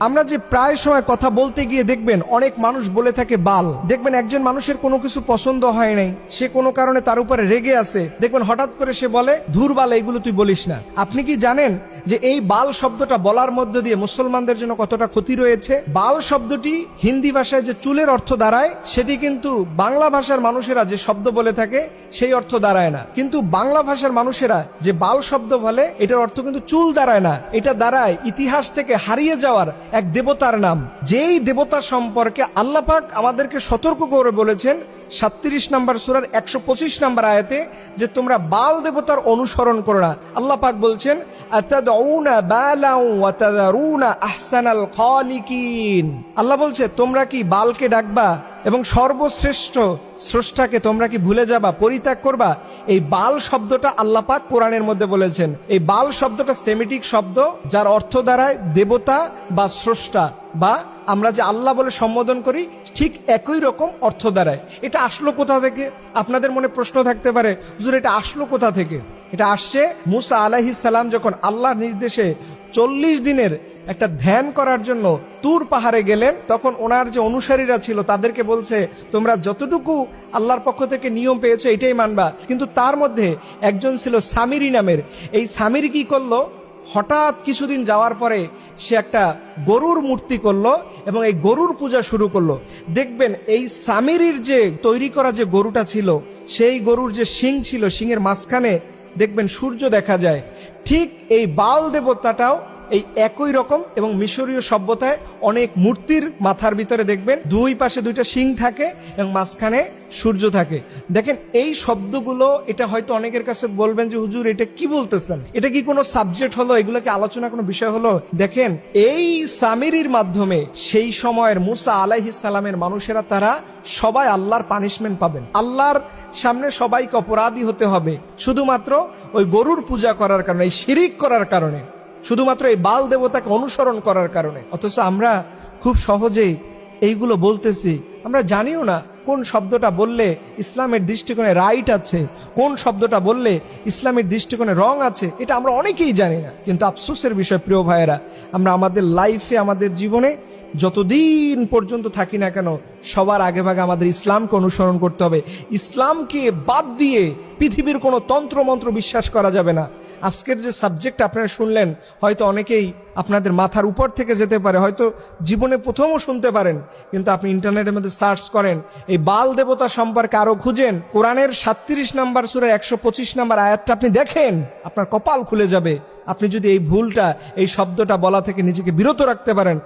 আমরা যে প্রায় সময় কথা বলতে গিয়ে দেখবেন অনেক মানুষ বলে থাকে বাল। দেখবেন একজন মানুষের কোনো কিছু পছন্দ হয় নাই, সে কোনো কারণে তার উপরে রেগে আছে, দেখবেন হঠাৎ করে সে বলে ধুর বাল, এইগুলো তুই বলিস না। আপনি কি জানেন যে এই বাল শব্দটা বলার মধ্য দিয়ে মুসলমানদের জন্য কতটা ক্ষতি রয়েছে? বাল শব্দটি হিন্দি ভাষায় যে চুলের অর্থ দাঁড়ায়, সেটি কিন্তু বাংলা ভাষার মানুষেরা যে শব্দ বলে থাকে সেই অর্থ দাঁড়ায় না। কিন্তু বাংলা ভাষার মানুষেরা যে বাল শব্দ বলে, এটার অর্থ কিন্তু চুল দাঁড়ায় না, এটা দাঁড়ায় ইতিহাস থেকে হারিয়ে যাওয়ার এক দেবতার নাম। যেই দেবতা সম্পর্কে আল্লাহ পাক আমাদেরকে সতর্ক করে বলেছেন 37 নম্বর সূরার 125 নম্বর আয়াতে যে তোমরা বাল দেবতার অনুসরণ করো না। আল্লাহ পাক বলছেন আতাদউনা বালাউ ওয়া তাযারুনা আহসানাল খালিকিন। আল্লাহ বলছে তোমরা কি বালকে ডাকবা এবং সর্বশ্রেষ্ঠ স্রষ্টাকে তোমরা কি ভুলে যাবা, পরিত্যাগ করবা? এই বাল শব্দটা আল্লাহ পাক কোরআনের মধ্যে বলেছেন। এই বাল শব্দটা সেমিটিক শব্দ, যার অর্থ দাঁড়ায় দেবতা বা স্রষ্টা, বা আমরা যে আল্লাহ বলে সম্বোধন করি ঠিক একই রকম অর্থ দাঁড়ায়। এটা আসলো কোথা থেকে? আপনাদের মনে প্রশ্ন থাকতে পারে, হুজুর এটা আসলো কোথা থেকে? এটা আসছে মুসা আলাইহিস সালাম যখন আল্লাহর নির্দেশে 40 দিনের একটা ধ্যান করার জন্য তুর পাহাড়ে গেলেন, তখন ওনার যে অনুসারীরা ছিল তাদেরকে বলছে তোমরা যতটুকু আল্লাহর পক্ষ থেকে নিয়ম পেয়েছো এটাই মানবা। কিন্তু তার মধ্যে একজন ছিল সামিরি নামের। এই সামিরি কি করলো, হঠাৎ কিছুদিন যাওয়ার পরে সে একটা গরুর মূর্তি করলো এবং এই গরুর পূজা শুরু করলো। দেখবেন এই সামিরির যে তৈরি করা যে গরুটা ছিল, সেই গরুর যে শিং ছিল, শিংয়ের মাঝখানে দেখবেন সূর্য দেখা যায়। ঠিক এই বাল দেবতাটাও এই একই রকম, এবং মিশরীয় সভ্যতায় অনেক মূর্তির মাথার ভিতরে দেখবেন দুই পাশে দুইটা শিং থাকে এবং মাঝখানে সূর্য থাকে। দেখেন এই শব্দগুলো, এটা হয়তো অনেকের কাছে বলবেন যে হুজুর এটা কি বলতেছেন, এটা কি কোনো সাবজেক্ট হলো, এগুলো কি আলোচনা কোনো বিষয় হলো? দেখেন এই সামিরির মাধ্যমে সেই সময়ের মুসা আলাইহিস সালামের মানুষেরা তারা সবাই আল্লাহর পানিশমেন্ট পাবেন। আল্লাহর সামনে সবাইকে অপরাধী হতে হবে শুধুমাত্র ওই গরুর পূজা করার কারণে, এই শিরিক করার কারণে, শুধুমাত্র এই বাল দেবতাকে অনুসরণ করার কারণে। অথচ আমরা খুব সহজেই এইগুলো বলতেছি, আমরা জানিও না কোন শব্দটা বললে ইসলামের দৃষ্টিকোণে রাইট আছে, কোন শব্দটা বললে ইসলামের দৃষ্টিকোণে রং আছে, এটা আমরা অনেকেই জানি না। কিন্তু আফসোসের বিষয় প্রিয় ভাইয়েরা, আমরা আমাদের লাইফে, আমাদের জীবনে যতদিন পর্যন্ত থাকি না কেন, সবার আগে ভাগে আমাদের ইসলামকে অনুসরণ করতে হবে। ইসলামকে বাদ দিয়ে পৃথিবীর কোনো তন্ত্রমন্ত্র বিশ্বাস করা যাবে না। আজকের যে সাবজেক্ট আপনারা শুনলেন, হয়তো অনেকেই আপনাদের মাথার উপর থেকে যেতে পারে, হয়তো জীবনে প্রথমও শুনতে পারেন, কিন্তু আপনি ইন্টারনেটের মধ্যে সার্চ করেন, এই বাল দেবতা সম্পর্কে আরো খুঁজেন, কোরআনের 37 নম্বর সূরার 125 নম্বর আয়াতটা আপনি দেখেন, আপনার কপাল খুলে যাবে। আপনি যদি এই ভুলটা, এই শব্দটা বলা থেকে নিজেকে বিরত রাখতে পারেন।